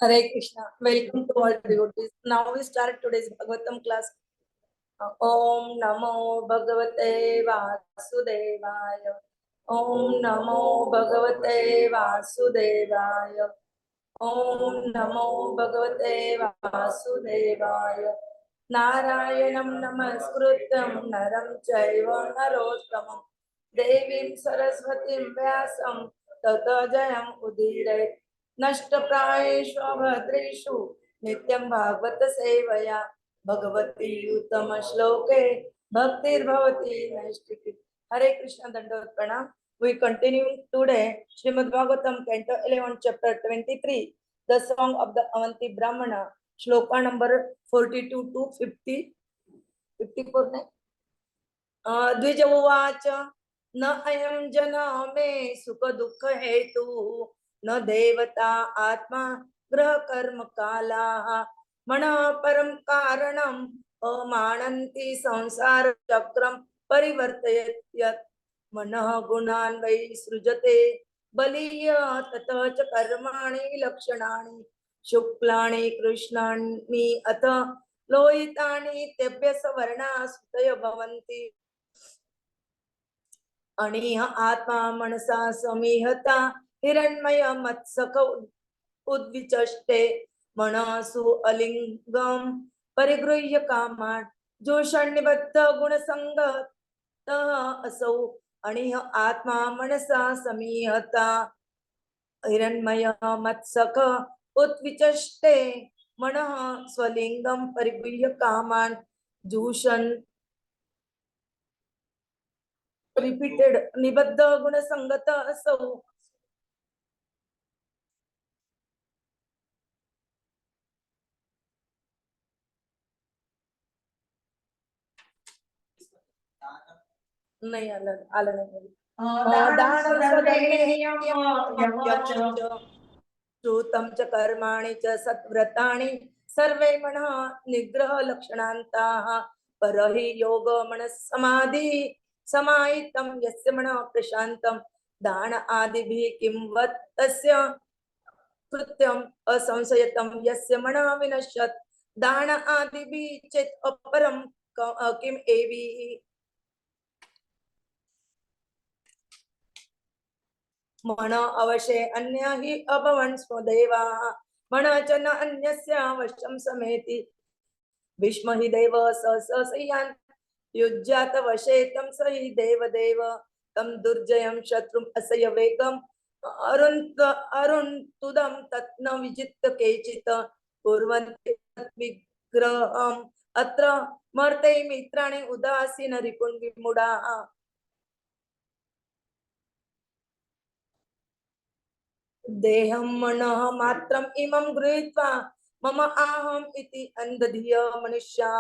Hare Krishna. Welcome to all devotees. Now we start today's Bhagavatam class. Om Namo Bhagavate Vasudevaya. Om Namo Bhagavate Vasudevaya. Om Namo Bhagavate Vasudevaya. Narayanam Namaskrutam Naram Chaiva Narottamam Devim Saraswatim Vyasam Tata Jayam Udire नष्टप्रायेषु भद्रेषु नित्यं भागवत सेवया भगवती उत्तम श्लोके भक्तिर्भवति नैष्टिकी. हरे कृष्ण दंडवत प्रणाम. We continue today Srimad Bhagwatam Canto 11 chapter 23, the song of the Avanti Brahmana, shloka number 42 to 50 54 ne. द्विज उवाच न अयं जना मे सुख दुःख हेतु न देवता आत्मा ग्रह कर्म काला मन परम कारणम अमानन्ति संसार चक्रम परिवर्तयत् मनः गुणान् वै सृजते बलीय ततः च कर्माणि लक्षणानि शुक्लानि कृष्णानि अथ लोहितानि तेभ्य सवर्णा सुतय भवन्ति अणिह आत्मा मनसा समीहता हिरण्मय मत्सख उद्विचष्टे मनसु अलिंगम परिगृह्य कामान् जोषण्यबद्ध गुणसंगतः असौ अणिह आत्मा मनसा समीहता हिरण्मय मत्सख उद्विचष्टे मनः स्वलिंगम परिगृह्य कामान् जोषन् रिपीटेड निबद्ध गुण संगत असौ नाही आलं नाही श्रुतं च कर्माणि च सत्व्रतानि सर्वे मनः निग्रह लक्षणान्ताः परहि योग मनः समाधि समाहितं यस्य मनः प्रशान्तं दान आदिभिः किं वत् तस्य कृत्यम् असंशयतं यस्य मनः विनश्यत् दान आदिभिः चेत् अपरं किम् एवि मन अवशे अन्य हि अभवन् स्वदेवाः मन च न अन्यस्य वशं समेति भीष्म हि देव ससयान् युज्यात वशे तं स हि देवदेव तं दुर्जयं शत्रुम् असय वेगम् अरुन्तुदं तत् न विजित्य केचित् कुर्वन्ति विग्रहम् अत्र मर्ते मित्राणि उदासीन रिपुन् विमूढाः देहं मनः मात्रम् इमं गृहीत्वा मम आहम् इति अन्धधिय मनुष्या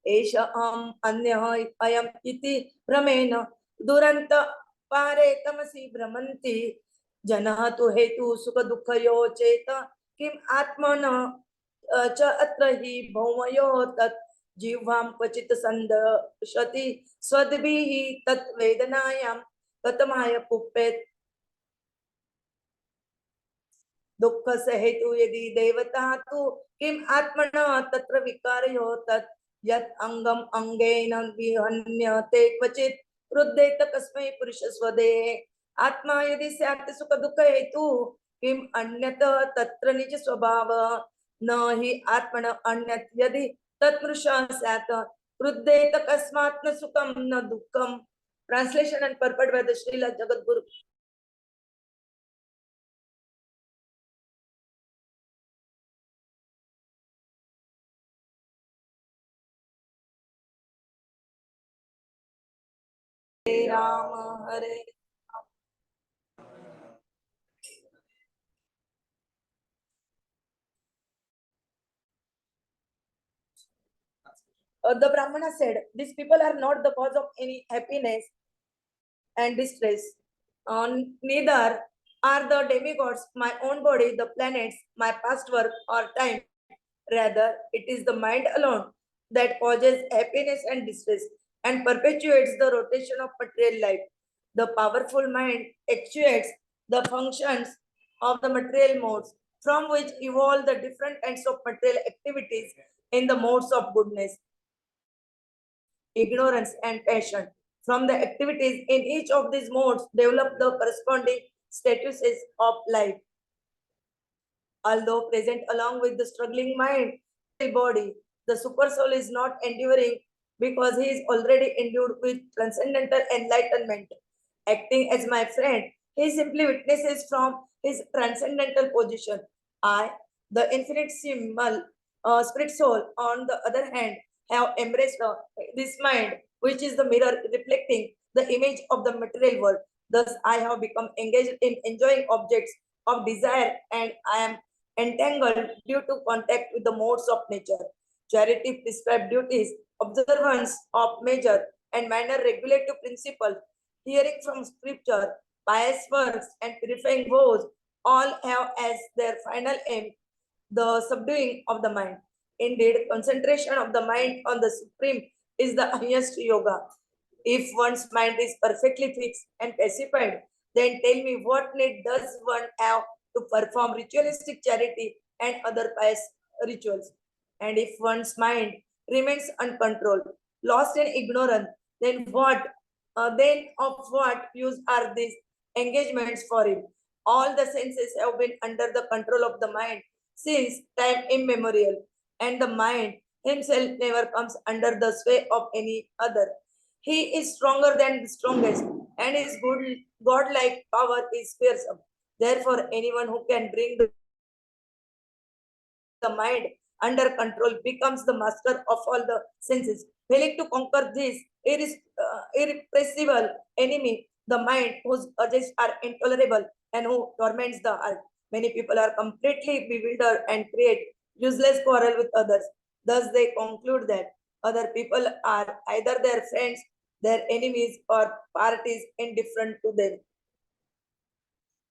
एष अहम् अन्यः अयम् इति भ्रमेण दुरन्त पारे तमसि भ्रमन्ति जनः तु हेतु सुख दुःखयो चेत किम् आत्मनः च अत्र हि भौमयो तत् जिह्वां क्वचित् सन्दशति स्वद्भिः तत् वेदनायां कथमाय कुप्येत् दुःख से हेतु यदि देवता तु किम आत्मना तत्र विकारयो तत् यत् अंगम अंगेन विहन्यते क्वचित् रुद्धेत कस्मै पुरुष स्वदेहे आत्मा यदि स्यात् सुख दुःख हेतु किम अन्यत तत्र निज स्वभाव न हि आत्मन अन्यत् यदि तत्पुरुष स्यात् रुद्धेत कस्मात् न सुखम न दुःखम. Translation and purport by the Srila Jagadguru. Ram Hare. The Brahmana said, these people are not the cause of any happiness and distress. Neither are the demigods, my own body, the planets, my past work or time. Rather, it is the mind alone that causes happiness and distress and perpetuates the rotation of material life. The powerful mind actuates the functions of the material modes from which evolve the different kinds of material activities in the modes of goodness, ignorance, and passion. From the activities in each of these modes, develop the corresponding statuses of life. Although present along with the struggling mind, body, the super soul is not enduring because he is already endued with transcendental enlightenment. Acting as my friend, he simply witnesses from his transcendental position. I, the infinitesimal spirit soul, on the other hand, have embraced this mind, which is the mirror reflecting the image of the material world. Thus, I have become engaged in enjoying objects of desire, and I am entangled due to contact with the modes of nature. Charity prescribed duties, observance of measure and manner regulative principles, hearing from scripture, pious works, and purifying vows all have as their final aim the subduing of the mind. Indeed, concentration of the mind on the supreme is the highest yoga. If one's mind is perfectly fixed and pacified, then tell me what need does one have to perform ritualistic charity and other pious rituals? And if one's mind remains uncontrolled, lost in ignorance, then of what use are these engagements for him? All the senses have been under the control of the mind since time immemorial, and the mind himself never comes under the sway of any other. He is stronger than the strongest, and his good godlike power is fearsome. Therefore, anyone who can bring the mind under control becomes the master of all the senses. Failing to conquer this irrepressible enemy, the mind whose urges are intolerable and who torments the heart. Many people are completely bewildered and create useless quarrel with others. Thus, they conclude that other people are either their friends, their enemies, or parties indifferent to them.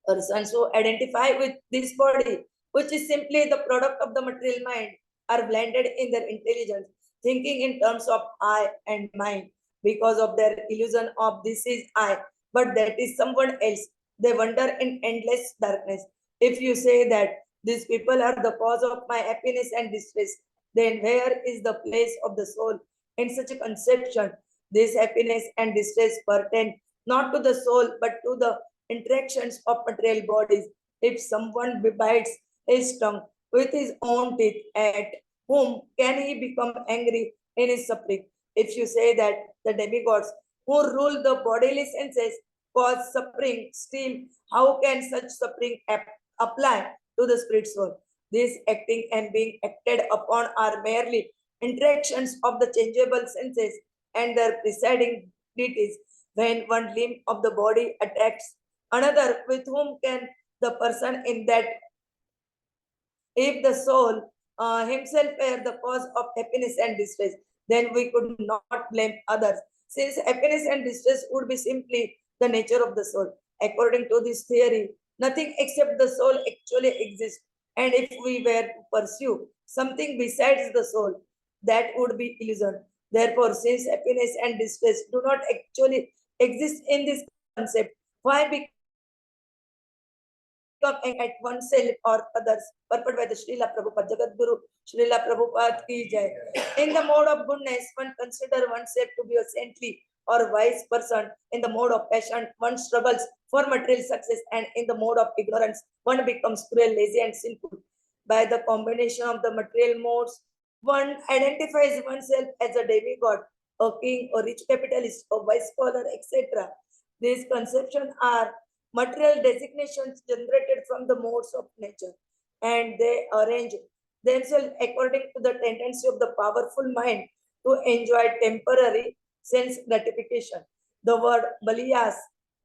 Persons who identify with this body, which is simply the product of the material mind, are blended in their intelligence, thinking in terms of I and mine because of their illusion of this is I, but that is someone else. They wander in endless darkness. If you say that these people are the cause of my happiness and distress, then where is the place of the soul in such a conception? This happiness and distress pertain not to the soul but to the interactions of material bodies. If someone bites his tongue with his own teeth, at whom can he become angry in his suffering? If you say that the demigods who rule the bodily senses cause suffering, still, how can such suffering apply to the spirit soul? This acting and being acted upon are merely interactions of the changeable senses and their presiding deities. When one limb of the body attacks another, with whom can the person in that, if the soul himself were the cause of happiness and distress, then we could not blame others, since happiness and distress would be simply the nature of the soul. According to this theory, nothing except the soul actually exists, and if we were to pursue something besides the soul, that would be illusion. Therefore, since happiness and distress do not actually exist in this concept, why become at oneself or others? Purport by the Srila Prabhupada, Jagat Guru Srila Prabhupada ki jai. In the mode of goodness, one consider oneself to be a saintly or wise person. In the mode of passion, one struggles for material success, and in the mode of ignorance, one becomes cruel, lazy, and sinful. By the combination of the material modes, one identifies oneself as a demigod, a king, a rich capitalist, a wise scholar, etc. These conceptions are material designations generated from the modes of nature, and they arrange themselves according to the tendency of the powerful mind to enjoy temporary sense gratification. The word baliyas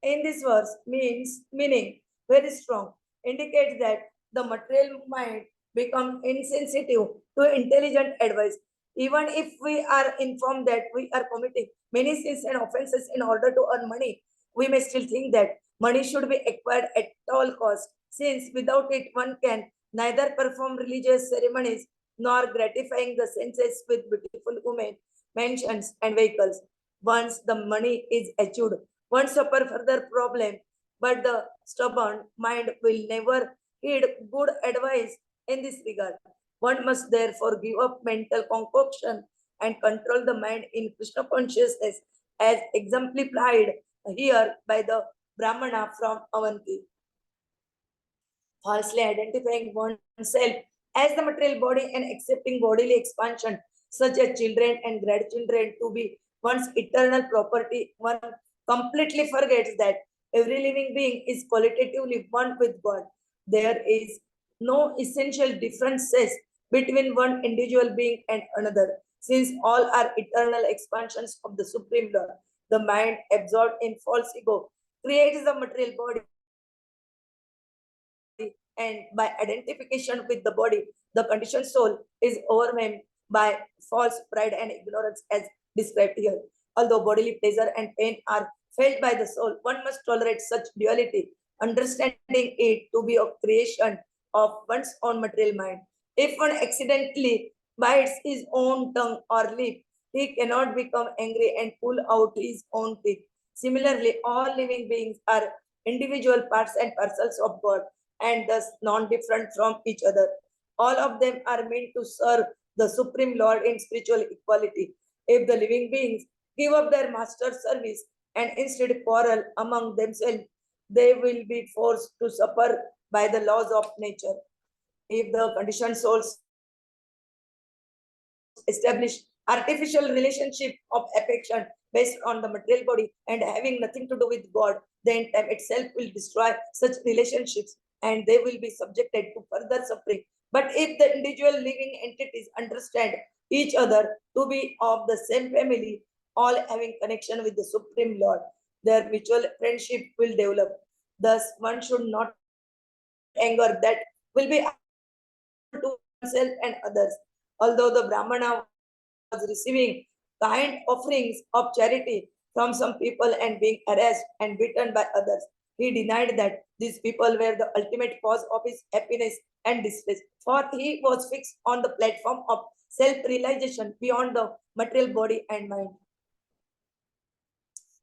in this verse meaning very strong, indicates that the material mind become insensitive to intelligent advice. Even if we are informed that we are committing many sins and offenses in order to earn money, we may still think that money should be acquired at all costs, since without it one can neither perform religious ceremonies nor gratifying the senses with beautiful women, mansions, and vehicles. Once the money is achieved, one suffer further problem, but the stubborn mind will never heed good advice in this regard. One must therefore give up mental concoction and control the mind in Krishna consciousness, as exemplified here by the Brahmana from Avanti. Falsely identifying oneself as the material body and accepting bodily expansion, such as children and grandchildren, to be one's eternal property, one completely forgets that every living being is qualitatively one with God. There is no essential differences between one individual being and another, since all are eternal expansions of the Supreme Lord. The mind, absorbed in false ego, creates the material body, and by identification with the body, the conditioned soul is overwhelmed by false pride and ignorance as described here. Although bodily pleasure and pain are felt by the soul, one must tolerate such duality, understanding it to be a creation of one's own material mind. If one accidentally bites his own tongue or lip, he cannot become angry and pull out his own teeth. Similarly, all living beings are individual parts and parcels of God, and thus non-different from each other. All of them are meant to serve the Supreme Lord in spiritual equality. If the living beings give up their master's service and instead quarrel among themselves, they will be forced to suffer by the laws of nature. If the conditioned souls establish artificial relationship of affection based on the material body and having nothing to do with God, then time itself will destroy such relationships and they will be subjected to further suffering. But if the individual living entities understand each other to be of the same family, all having connection with the Supreme Lord, their mutual friendship will develop. Thus, one should not anger that will be to oneself and others. Although the Brahmana was receiving kind offerings of charity from some people and being harassed and beaten by others, he denied that these people were the ultimate cause of his happiness and distress. For he was fixed on the platform of self-realization beyond the material body and mind.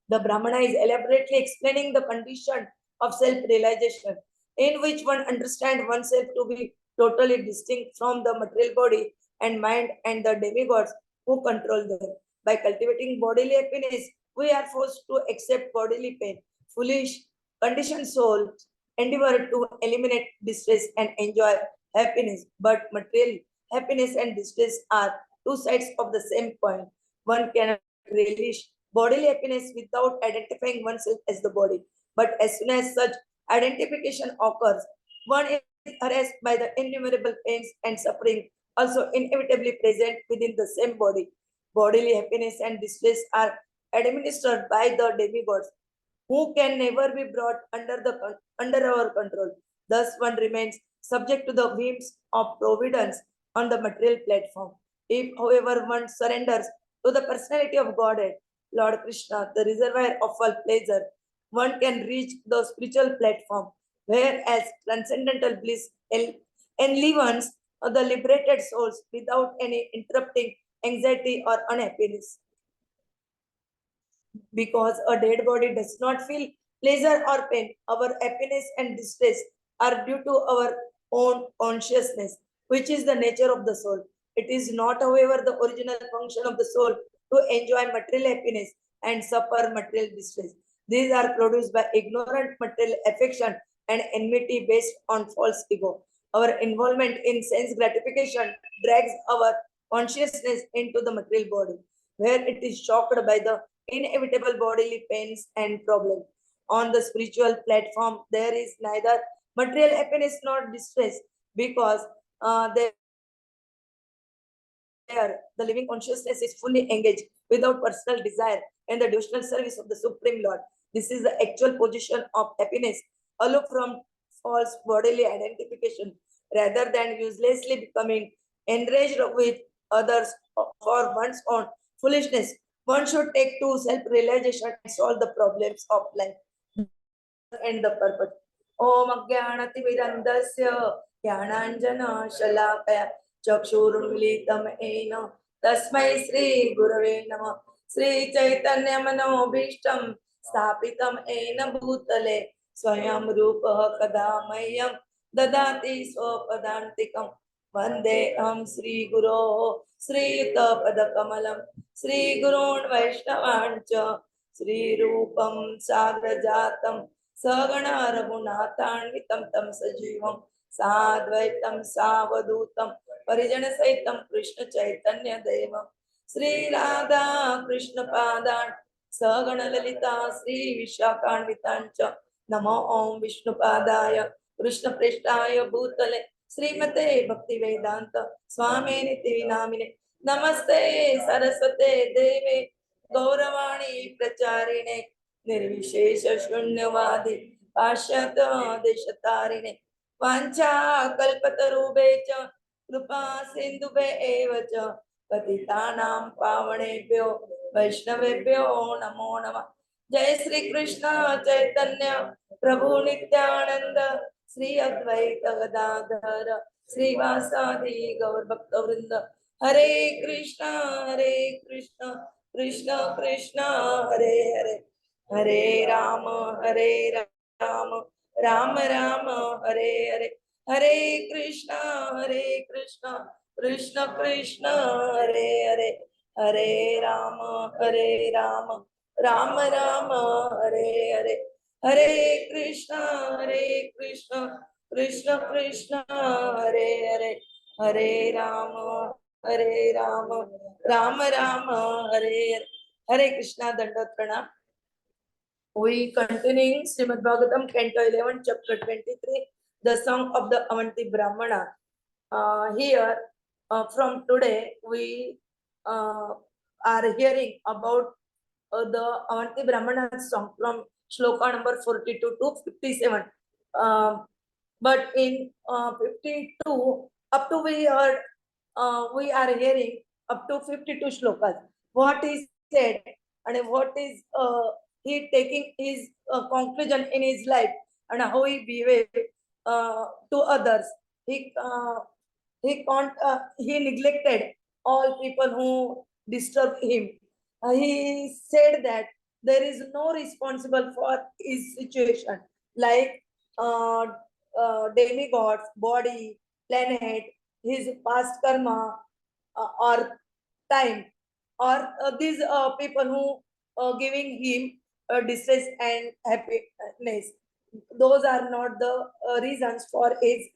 The Brahmana is elaborately explaining the condition of self-realization, in which one understands oneself to be totally distinct from the material body and mind and the demigods who control them. By cultivating bodily happiness, we are forced to accept bodily pain. Foolish, conditioned soul endeavor to eliminate distress and enjoy happiness, but material happiness and distress are two sides of the same coin. One cannot relish bodily happiness without identifying oneself as the body. But as soon as such identification occurs, one is harassed by the innumerable pains and suffering also inevitably present within the same body. Bodily happiness and distress are administered by the demigods, who can never be brought under our control. Thus, one remains subject to the whims of providence on the material platform. If, however, one surrenders to the personality of Godhead, Lord Krishna, the reservoir of all pleasure, one can reach the spiritual platform, whereas transcendental bliss enlivens the liberated souls without any interrupting anxiety or unhappiness. Because a dead body does not feel pleasure or pain, our happiness and distress are due to our own consciousness, which is the nature of the soul. It is not, however, the original function of the soul to enjoy material happiness and suffer material distress. These are produced by ignorant material affection and enmity based on false ego. Our involvement in sense gratification drags our consciousness into the material body, where it is shocked by the inevitable bodily pains and problems. On the spiritual platform, there is neither material happiness nor distress, because there the living consciousness is fully engaged without personal desire in the devotional service of the Supreme Lord. This is the actual position of happiness, aloof from false bodily identification, rather than uselessly becoming enraged with others for one's own foolishness. One should take to self-realization and solve the problems of life and the purpose. Om Ajnanatimirandasya Jnananjana Shalakaya Chakshurunmilitam Ena Tasmai Sri Gurave Namah. Sri Chaitanya Manobhishtam Sthapitam Ena Bhutale Swayam Rupa Kadamayam ददाति स्वपदान्तिकं वन्देऽहं श्रीगुरोः श्रीयुतपदकमलं श्रीगुरून् वैष्णवान् च श्रीरूपं साग्रजातं सगण रघुनाथान्वितं तं सजीवं साद्वैतं सावधूतं परिजनसहितं कृष्ण चैतन्य देवं श्री राधा कृष्ण पादान् सगण ललिता श्री विशाखान्वितांच नमो ओम विष्णुपादाय कृष्ण पृष्ठाय भूतले श्रीमते भक्ति वेदांत स्वामी निति नामिने नमस्ते सरस्वते देवे गौरवाणी प्रचारिणे निर्विशेष शून्यवादी पाश्चात्य देशतारिणे वाञ्छा कल्पतरुभे च कृपा सिन्धुभे एव च पतितानां पावनेभ्यो वैष्णवेभ्यो नमो नमः। जय श्री कृष्ण चैतन्य प्रभु नित्यानंद श्री अद्वैत गदाधर श्रीवासादि गौर भक्त वृंद हरे कृष्ण कृष्ण कृष्ण हरे हरे हरे राम राम राम राम हरे हरे हरे कृष्ण कृष्ण कृष्ण कृष्ण हरे हरे हरे राम राम राम राम हरे हरे हरे कृष्ण कृष्ण कृष्ण हरे हरे हरे राम राम राम राम हरे हरे हरे कृष्णा दंडवत प्रणाम। We continuing Srimad Bhagwatam, Canto 11, Chapter 23, the song of the Avanti Brahmana. Here, from today, we are hearing about the Avanti Brahmana song from Shloka number 42 to 57. But in 52, up to we are hearing up to 52 shlokas. What is said and what is he taking his conclusion in his life and how he behaved to others. He neglected all people who disturbed him. He said that there is no responsible for his situation, like demigods, body, planet, his past karma, or time, or these people who giving him distress and happiness. Those are not the reasons for his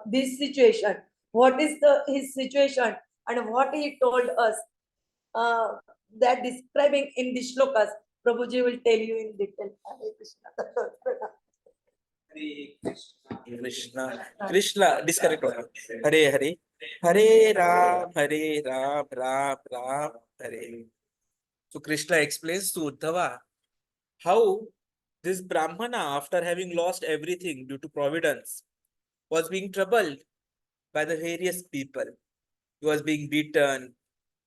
this situation. What is the his situation and what he told us, uh, that describing in the shlokas, Prabhuji will tell you in detail. Hare Krishna. Krishna, Krishna, disconnect. Hare Hare, Hare Ram, Ram Ram, Hare. So Krishna explains to Uddhava how this Brahmana, after having lost everything due to providence, was being troubled by the various people. He was being beaten.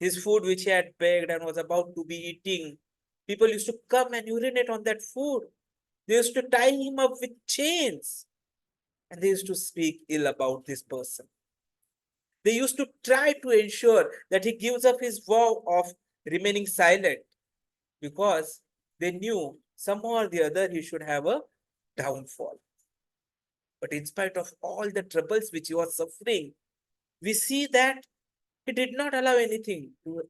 His food, which he had begged and was about to be eating, people used to come and urinate on that food. They used to tie him up with chains. And they used to speak ill about this person. They used to try to ensure that he gives up his vow of remaining silent because they knew somehow or the other he should have a downfall. But in spite of all the troubles which he was suffering, we see that he did not allow anything to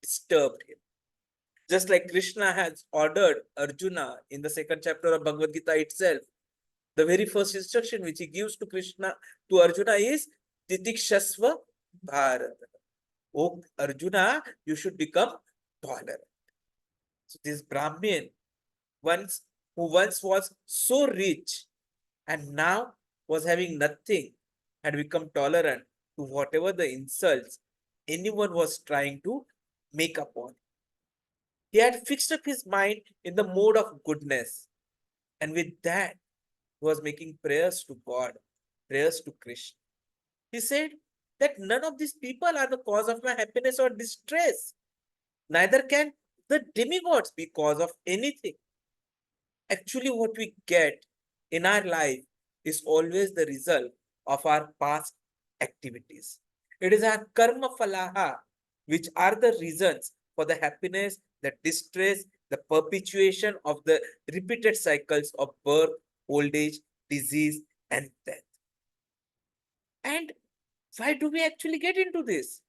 disturb him. Just like Krishna has ordered Arjuna in the second chapter of Bhagavad Gita itself, the very first instruction which he gives to Arjuna is Titikshasva Bharat. Oh Arjuna, you should become tolerant. So this Brahmin who once was so rich and now was having nothing, had become tolerant to whatever the insults anyone was trying to make upon him. He had fixed up his mind in the mode of goodness, and with that he was making prayers to God, prayers to Krishna. He said that none of these people are the cause of my happiness or distress. Neither can the demigods be cause of anything. Actually, what we get in our life is always the result of our past activities. It is our karma falaha which are the reasons for the happiness, the distress, the perpetuation of the repeated cycles of birth, old age, disease, and death. And why do we actually get into this?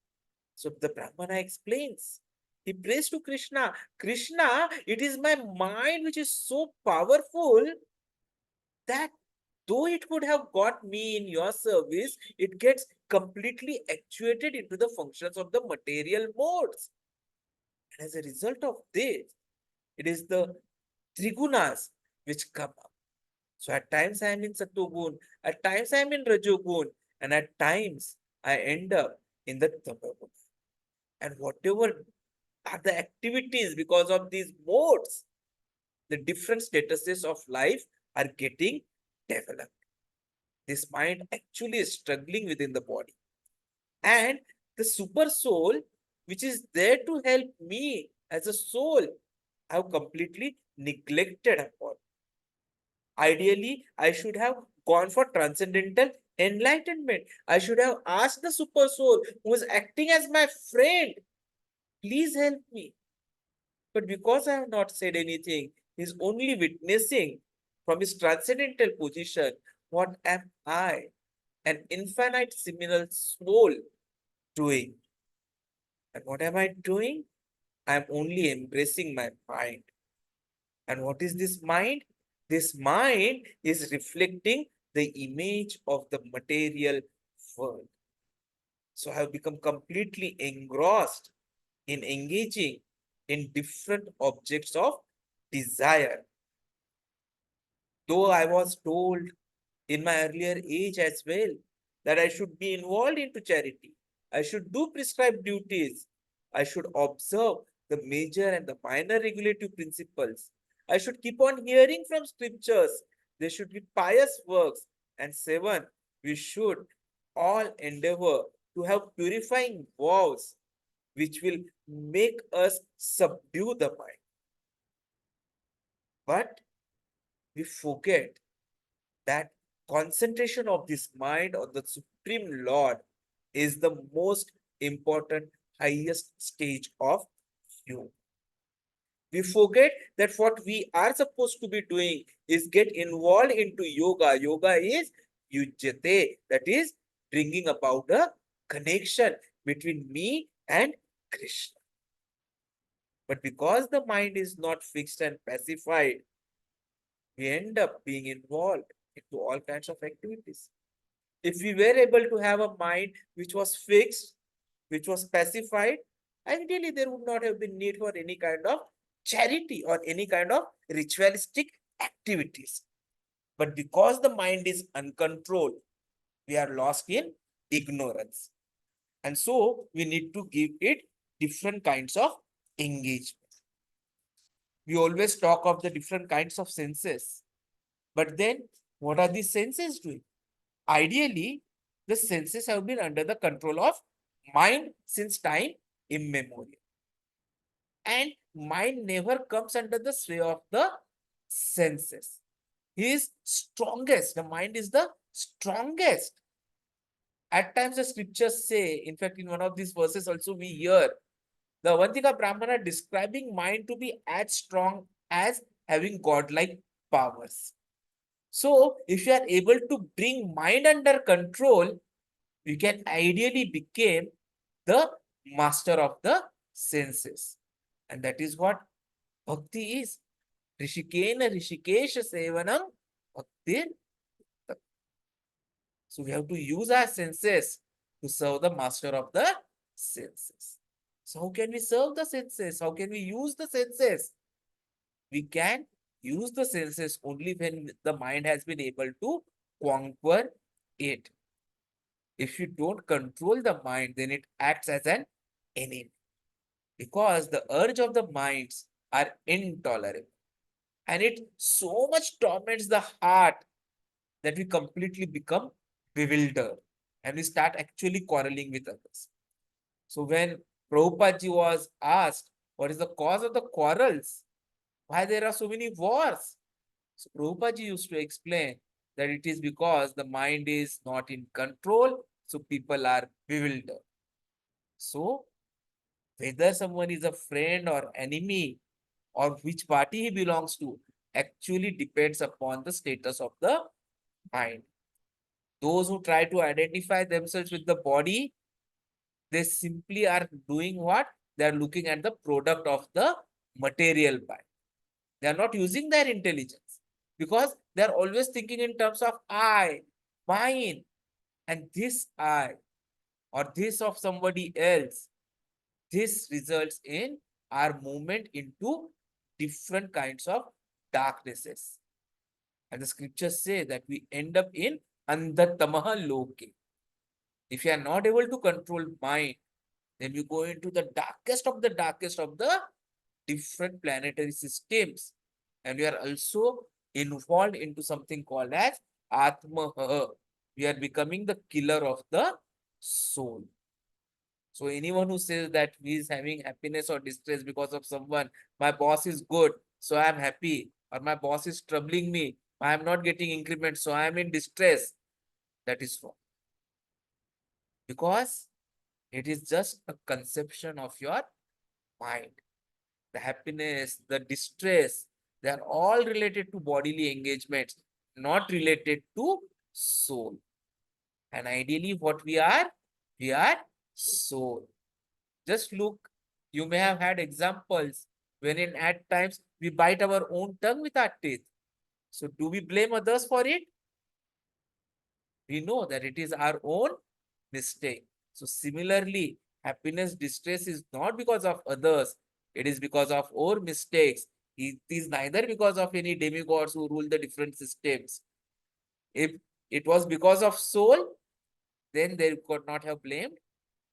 So the Brahmana explains. He prays to Krishna. Krishna, it is my mind which is so powerful that though it would have got me in your service, it gets completely actuated into the functions of the material modes. And as a result of this, it is the trigunas which come up. So at times I am in Satogun, at times I am in Rajogun, and at times I end up in the Tamogun. And whatever are the activities because of these modes, the different statuses of life are getting developed. This mind actually is struggling within the body. And the super soul, which is there to help me as a soul, I have completely neglected upon. Ideally, I should have gone for transcendental enlightenment. I should have asked the super soul who is acting as my friend, please help me. But because I have not said anything, he's only witnessing from his transcendental position. What am I, an infinite seminal soul, doing? And what am I doing? I'm only embracing my mind. And what is this mind? This mind is reflecting the image of the material world. So I have become completely engrossed in engaging in different objects of desire. Though I was told in my earlier age as well that I should be involved into charity, I should do prescribed duties, I should observe the major and the minor regulative principles, I should keep on hearing from scriptures, there should be pious works, and 7, we should all endeavor to have purifying vows which will make us subdue the mind. But we forget that concentration of this mind on the Supreme Lord is the most important, highest stage of you. We forget that what we are supposed to be doing is get involved into yoga. Yoga is yujyate, that is bringing about a connection between me and Krishna. But because the mind is not fixed and pacified, we end up being involved into all kinds of activities. If we were able to have a mind which was fixed, which was pacified, ideally there would not have been need for any kind of charity or any kind of ritualistic activities. But because the mind is uncontrolled, we are lost in ignorance. And so we need to give it different kinds of engagement. We always talk of the different kinds of senses. But then what are these senses doing? Ideally, the senses have been under the control of mind since time immemorial. And mind never comes under the sway of the senses. He is strongest. The mind is the strongest. At times the scriptures say, in fact, in one of these verses also we hear the Avantika Brahmana describing mind to be as strong as having godlike powers. So, if you are able to bring mind under control, you can ideally become the master of the senses. And that is what bhakti is. Rishikena Rishikesha Sevanam Bhakti. So we have to use our senses to serve the master of the senses. So how can we serve the senses? How can we use the senses? We can use the senses only when the mind has been able to conquer it. If you don't control the mind, then it acts as an enemy. Because the urge of the minds are intolerable. And it so much torments the heart that we completely become bewildered and we start actually quarreling with others. So when Prabhupada ji was asked, what is the cause of the quarrels? Why there are so many wars? So Prabhupada ji used to explain that it is because the mind is not in control, so people are bewildered. So whether someone is a friend or enemy or which party he belongs to actually depends upon the status of the mind. Those who try to identify themselves with the body, they simply are doing what? They are looking at the product of the material mind. They are not using their intelligence because they are always thinking in terms of I, mine, and this I, or this of somebody else. This results in our movement into different kinds of darknesses. And the scriptures say that we end up in Andatamaha Loke. If you are not able to control mind, then you go into the darkest of the different planetary systems. And we are also involved into something called as Atmaha. We are becoming the killer of the soul. So anyone who says that he is having happiness or distress because of someone, my boss is good, so I am happy, or my boss is troubling me, I am not getting increment, so I am in distress, that is wrong. Because it is just a conception of your mind. The happiness, the distress, they are all related to bodily engagements, not related to soul. And ideally, what we are soul. Just look, you may have had examples wherein at times we bite our own tongue with our teeth. So do we blame others for it? We know that it is our own mistake. So similarly, happiness, distress is not because of others. It is because of our mistakes. It is neither because of any demigods who rule the different systems. If it was because of soul, then they could not have blamed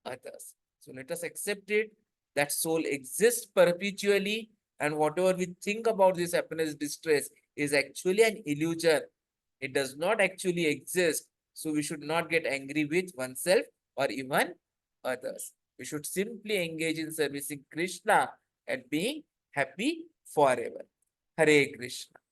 others. So let us accept it that soul exists perpetually, and whatever we think about this happiness, distress is actually an illusion. It does not actually exist. So we should not get angry with oneself or even others. We should simply engage in servicing Krishna and being happy forever. Hare Krishna.